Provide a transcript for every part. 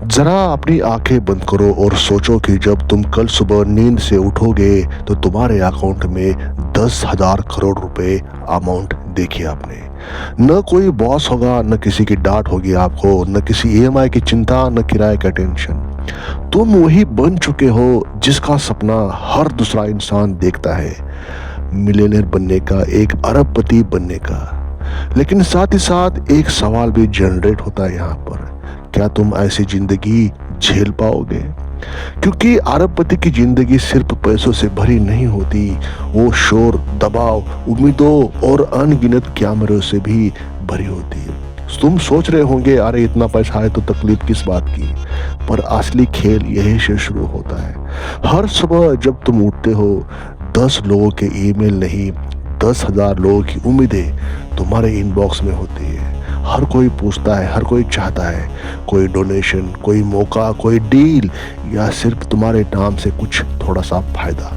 जरा अपनी आंखें बंद करो और सोचो कि जब तुम कल सुबह नींद से उठोगे तो तुम्हारे अकाउंट में 10,000 करोड़ रुपए अमाउंट देखी आपने। न कोई बॉस होगा, न किसी की डांट होगी आपको, न किसी ईएमआई की चिंता, न किराए का टेंशन। तुम वही बन चुके हो जिसका सपना हर दूसरा इंसान देखता है, मिलियनेयर बनने का, एक अरबपति बनने का। लेकिन साथ ही साथ एक सवाल भी जनरेट होता है यहाँ पर, क्या तुम ऐसी जिंदगी झेल पाओगे? क्योंकि अरबपति की जिंदगी सिर्फ पैसों से भरी नहीं होती, वो शोर, दबाव, उम्मीदों और अनगिनत कैमरों से भी भरी होती है। तुम सोच रहे होंगे, अरे इतना पैसा है तो तकलीफ किस बात की? पर असली खेल यही से शुरू होता है। हर सुबह जब तुम उठते हो, 10 लोगों के ईमेल नहीं, 10,000 लोगों की उम्मीदें तुम्हारे इनबॉक्स में होती है। हर कोई पूछता है, हर कोई चाहता है, कोई डोनेशन, कोई मौका, कोई डील, या सिर्फ तुम्हारे नाम से कुछ थोड़ा सा फायदा।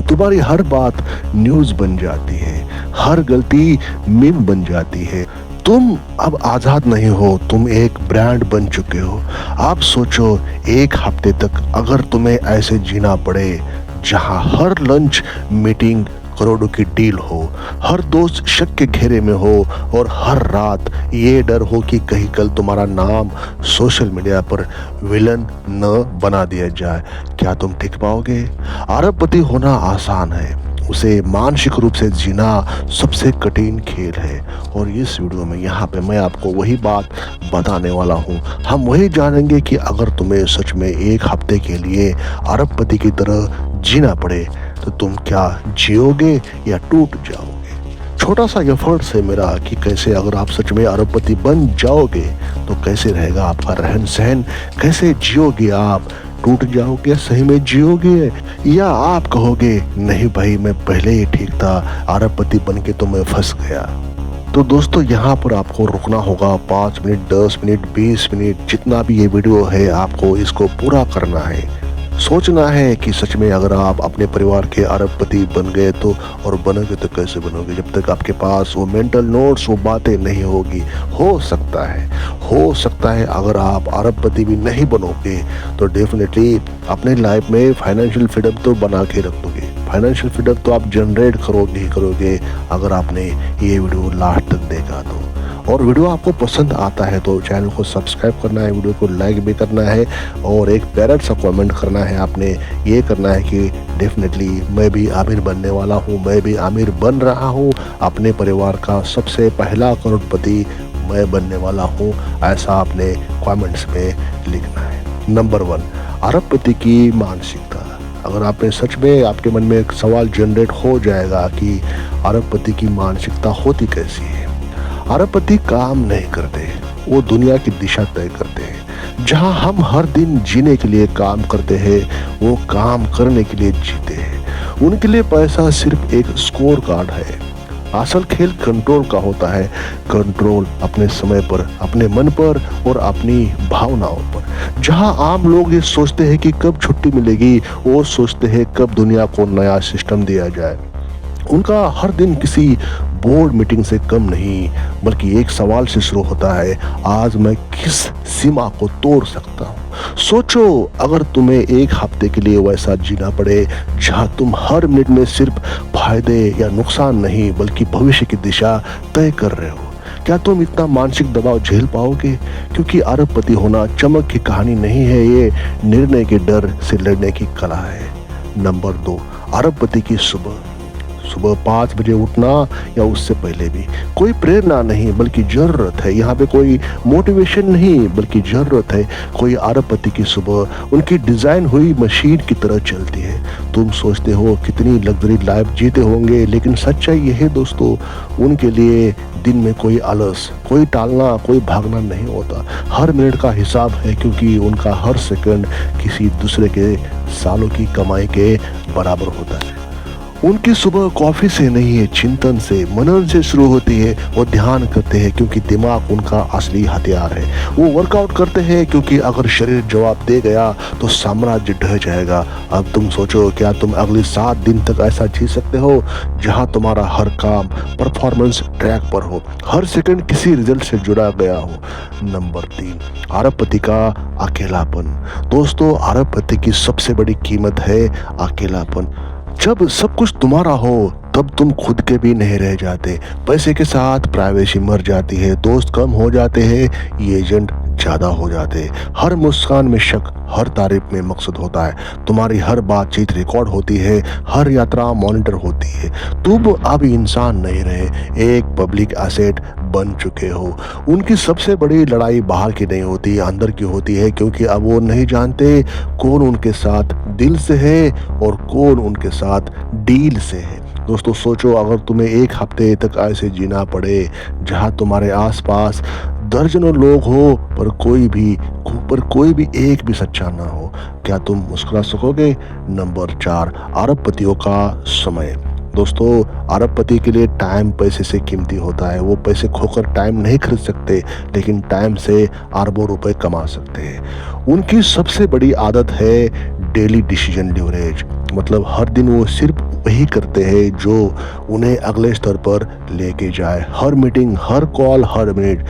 तुम्हारी हर बात न्यूज बन जाती है, हर गलती मीम बन जाती है। तुम अब आजाद नहीं हो, तुम एक ब्रांड बन चुके हो। आप सोचो, एक हफ्ते तक अगर तुम्हें ऐसे जीना पड़े, जहां हर लंच मीटिंग करोड़ों की डील हो, हर दोस्त शक के घेरे में हो, और हर रात ये डर हो कि कहीं कल तुम्हारा नाम सोशल मीडिया पर विलन न बना दिया जाए, क्या तुम टिक पाओगे? अरबपति होना आसान है, उसे मानसिक रूप से जीना सबसे कठिन खेल है। और इस वीडियो में यहाँ पे मैं आपको वही बात बताने वाला हूँ। हम वही जानेंगे कि अगर तुम्हें सच में एक हफ्ते के लिए अरबपति की तरह जीना पड़े तो तुम क्या जियोगे या टूट जाओगे? छोटा सा एफर्ट्स है मेरा कि कैसे अगर आप सच में अरबपति बन जाओगे तो कैसे रहेगा आपका रहन सहन, कैसे जियोगे आप, टूट जाओगे, सही में जियोगे, या आप कहोगे नहीं भाई मैं पहले ही ठीक था, अरबपति बन के तो मैं फंस गया। तो दोस्तों यहाँ पर आपको रुकना होगा 5 मिनट, 10 मिनट, 20 मिनट, जितना भी ये वीडियो है आपको इसको पूरा करना है। सोचना है कि सच में अगर आप अपने परिवार के अरबपति बन गए तो, और बनोगे तो कैसे बनोगे, जब तक आपके पास वो मेंटल नोट्स, वो बातें नहीं होगी। हो सकता है अगर आप अरबपति भी नहीं बनोगे तो डेफिनेटली अपने लाइफ में फाइनेंशियल फ्रीडम तो बना के रख दोगे। फाइनेंशियल फ्रीडम तो आप जनरेट करोगे ही करोगे अगर आपने ये वीडियो लास्ट तक देखा तो। और वीडियो आपको पसंद आता है तो चैनल को सब्सक्राइब करना है, वीडियो को लाइक भी करना है, और एक प्यारा सा कमेंट करना है। आपने ये करना है कि डेफिनेटली मैं भी आमिर बनने वाला हूँ, मैं भी आमिर बन रहा हूँ, अपने परिवार का सबसे पहला करोड़पति मैं बनने वाला हूँ, ऐसा आपने कमेंट्स में लिखना है। नंबर 1, अरबपति की मानसिकता। अगर आपने सच में, आपके मन में एक सवाल जनरेट हो जाएगा कि अरबपति की मानसिकता होती कैसी है। अरबपति काम नहीं करते, वो दुनिया की दिशा तय करते हैं। जहां हम हर दिन जीने के लिए काम करते हैं, वो काम करने के लिए जीते हैं। उनके लिए पैसा सिर्फ एक स्कोर कार्ड है। असल खेल कंट्रोल का होता है, कंट्रोल अपने समय पर, अपने मन पर और अपनी भावनाओं पर। जहां आम लोग ये सोचते हैं कि कब छुट्टी मिलेगी, वो सोचते हैं कब दुनिया को नया सिस्टम दिया जाए। उनका हर दिन किसी बोर्ड मीटिंग से कम नहीं, बल्कि एक सवाल से शुरू होता है, आज मैं किस सीमा को तोड़ सकता हूँ? सोचो, अगर तुम्हें एक हफ्ते के लिए वैसा जीना पड़े जहाँ तुम हर मिनट में सिर्फ फायदे या नुकसान नहीं बल्कि भविष्य की दिशा तय कर रहे हो, क्या तुम इतना मानसिक दबाव झेल पाओगे? क्योंकि अरबपति होना चमक की कहानी नहीं है, ये निर्णय के डर से लड़ने की कला है। नंबर 2, अरबपति की सुबह 5 बजे उठना या उससे पहले भी। कोई प्रेरणा नहीं बल्कि जरूरत है। यहाँ पे कोई मोटिवेशन नहीं बल्कि जरूरत है। कोई अरबपति की सुबह उनकी डिजाइन हुई मशीन की तरह चलती है। तुम सोचते हो कितनी लग्जरी लाइफ जीते होंगे, लेकिन सच्चाई यह है दोस्तों, उनके लिए दिन में कोई आलस, कोई टालना, कोई भागना नहीं होता। हर मिनट का हिसाब है, क्योंकि उनका हर सेकंड किसी दूसरे के सालों की कमाई के बराबर होता है। उनकी सुबह कॉफी से नहीं है, चिंतन से, मनन से शुरू होती है। वो ध्यान करते हैं क्योंकि दिमाग उनका असली हथियार है। वो वर्कआउट करते हैं क्योंकि अगर शरीर जवाब दे गया तो साम्राज्य ढह जाएगा। अब तुम सोचो, क्या तुम अगले 7 दिन तक ऐसा जी सकते हो जहां तुम्हारा हर काम परफॉर्मेंस ट्रैक पर हो, हर सेकंड किसी रिजल्ट से जुड़ा गया हो? नंबर 3, अरबपति का अकेलापन। दोस्तों, अरबपति की सबसे बड़ी कीमत है अकेलापन। जब सब कुछ तुम्हारा हो तब तुम खुद के भी नहीं रह जाते। पैसे के साथ प्राइवेसी मर जाती है, दोस्त कम हो जाते हैं, एजेंट ज्यादा हो जाते हैं। हर मुस्कान में शक, हर तारीफ में मकसद होता है। तुम्हारी हर बातचीत रिकॉर्ड होती है, हर यात्रा मॉनिटर होती है। तुम अब इंसान नहीं रहे, एक पब्लिक एसेट बन चुके हो। उनकी सबसे बड़ी लड़ाई बाहर की नहीं होती, अंदर की होती है, क्योंकि अब वो नहीं जानते कौन उनके साथ दिल से है और कौन उनके साथ डील से है। दोस्तों, सोचो अगर तुम्हें एक हफ्ते तक ऐसे जीना पड़े जहां तुम्हारे आसपास दर्जनों लोग हो पर कोई भी एक भी सच्चा ना हो, क्या तुम मुस्कुरा सकोगे? नंबर 4, अरबपतियों का समय। दोस्तों, अरबपति के लिए टाइम पैसे से कीमती होता है। वो पैसे खोकर टाइम नहीं खरीद सकते, लेकिन टाइम से अरबों रुपए कमा सकते हैं। उनकी सबसे बड़ी आदत है डेली डिसीजन लीवरेज। मतलब हर दिन वो सिर्फ वही करते हैं जो उन्हें अगले स्तर पर लेके जाए। हर मीटिंग, हर कॉल, हर मिनट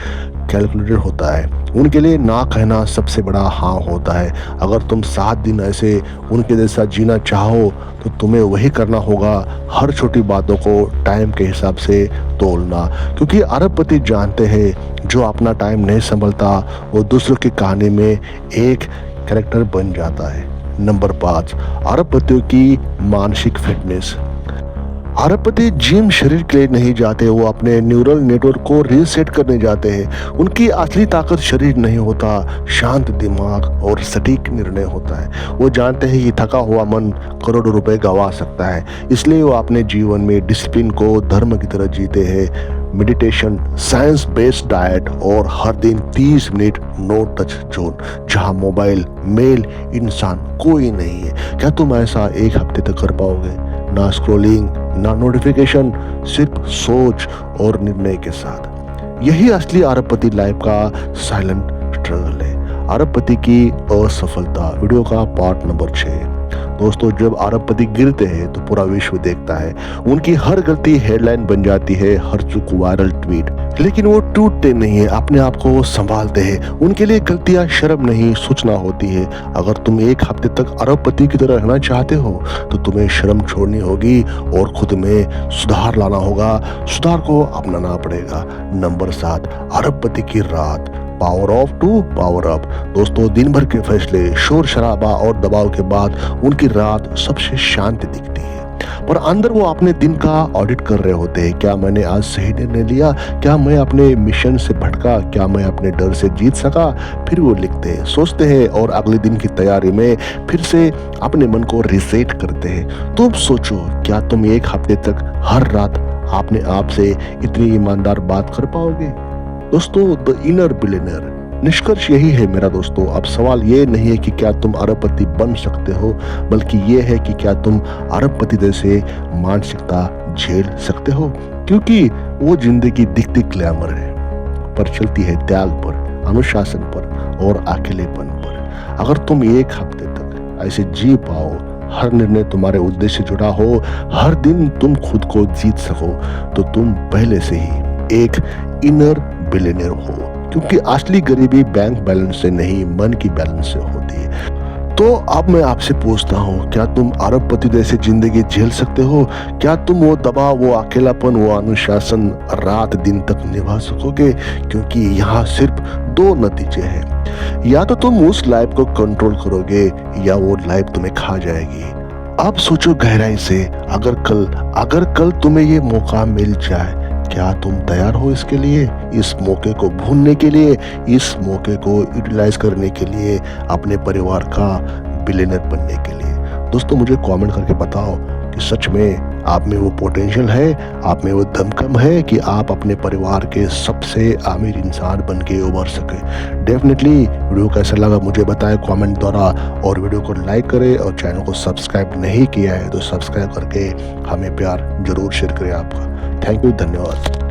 कैलकुलेटेड होता है। उनके लिए ना कहना सबसे बड़ा हाँ होता है। अगर तुम 7 दिन ऐसे उनके जैसा जीना चाहो तो तुम्हें वही करना होगा, हर छोटी बातों को टाइम के हिसाब से तोलना। क्योंकि अरबपति जानते हैं जो अपना टाइम नहीं संभलता वो दूसरों की कहानी में एक कैरेक्टर बन जाता है। नंबर 5, अरबपतियों की मानसिक फिटनेस। अरबपति जिम शरीर के लिए नहीं जाते, वो अपने न्यूरल नेटवर्क को रीसेट करने जाते हैं। उनकी असली ताकत शरीर नहीं होता, शांत दिमाग और सटीक निर्णय होता है। वो जानते हैं कि थका हुआ मन करोड़ों रुपए गंवा सकता है, इसलिए वो अपने जीवन में डिसिप्लिन को धर्म की तरह जीते हैं। मेडिटेशन, साइंस बेस्ड डाइट और हर दिन 30 मिनट नो टच जोन, जहां मोबाइल, मेल, इंसान कोई नहीं है। क्या तुम ऐसा एक हफ्ते तक कर पाओगे? ना स्क्रॉलिंग, ना नोटिफिकेशन, सिर्फ सोच और निर्णय के साथ। यही असली अरबपति लाइफ का साइलेंट स्ट्रगल है। अरबपति की असफलता, वीडियो का पार्ट नंबर 6। दोस्तों, जब अरबपति गिरते हैं तो पूरा विश्व देखता है। उनकी हर गलती हेडलाइन बन जाती है, हर चूक वायरल ट्वीट। लेकिन वो टूटते नहीं है, अपने आप को संभालते हैं। उनके लिए गलतियां शर्म नहीं, सूचना होती है। अगर तुम एक हफ्ते तक अरबपति की तरह रहना चाहते हो तो तुम्हें शर्म छोड़नी होगी और खुद में सुधार लाना होगा। सुधार को अपनाना पड़ेगा। नंबर 7, अरबपति की रात, power off to power up. दोस्तों, दिन भर के फैसले, शोर शराबा और दबाव के बाद उनकी रात सबसे शांत दिखती है। पर अंदर वो अपने दिन का ऑडिट कर रहे होते हैं। क्या मैंने आज सही निर्णय लिया? क्या मैं अपने मिशन से भटका? क्या मैं अपने डर से जीत सका? फिर वो लिखते हैं, सोचते हैं और अगले दिन की तैयारी में फिर से अपने मन को रिसेट करते हैं। तुम सोचो, क्या तुम एक हफ्ते तक हर रात अपने आप से इतनी ईमानदार बात कर पाओगे? दोस्तों, द इनर बिलियनर। निष्कर्ष यही है मेरा दोस्तों, अब सवाल ये नहीं है कि क्या तुम अरबपति बन सकते हो, बल्कि ये है कि क्या तुम अरबपति जैसे मानसिकता झेल सकते हो। क्योंकि वो जिंदगी दिखती ग्लैमर है, पर चलती है त्याग पर, अनुशासन पर और अकेलेपन पर। अगर तुम एक हफ्ते तक ऐसे जी पाओ, हर निर्णय तुम्हारे उद्देश्य से जुड़ा हो, हर दिन तुम खुद को जीत सको, तो तुम पहले से ही एक इनर बिलियनर हो। क्योंकि असली गरीबी बैंक बैलेंस से नहीं, मन की बैलेंस से होती है। तो अब मैं आपसे पूछता हूँ, क्या तुम अरबपति जैसी जिंदगी झेल सकते हो? क्या तुम वो दबाव, वो अकेलापन, वो अनुशासन रात दिन तक निभा सकोगे? क्योंकि यहाँ सिर्फ 2 नतीजे हैं, या तो तुम उस लाइफ को कंट्रोल करोगे या वो लाइफ तुम्हें खा जाएगी। अब सोचो गहराई से, अगर कल तुम्हें ये मौका मिल जाए, क्या तुम तैयार हो इसके लिए? इस मौके को भूलने के लिए, इस मौके को यूटिलाइज करने के लिए, अपने परिवार का बिलियनर बनने के लिए? दोस्तों, मुझे कमेंट करके बताओ कि सच में आप में वो पोटेंशियल है, आप में वो दमखम है कि आप अपने परिवार के सबसे अमीर इंसान बन के उभर सके। डेफिनेटली वीडियो कैसा लगा मुझे बताएं कमेंट द्वारा, और वीडियो को लाइक करें और चैनल को सब्सक्राइब नहीं किया है तो सब्सक्राइब करके हमें प्यार जरूर शेयर करें आपका। थैंक यू, धन्यवाद।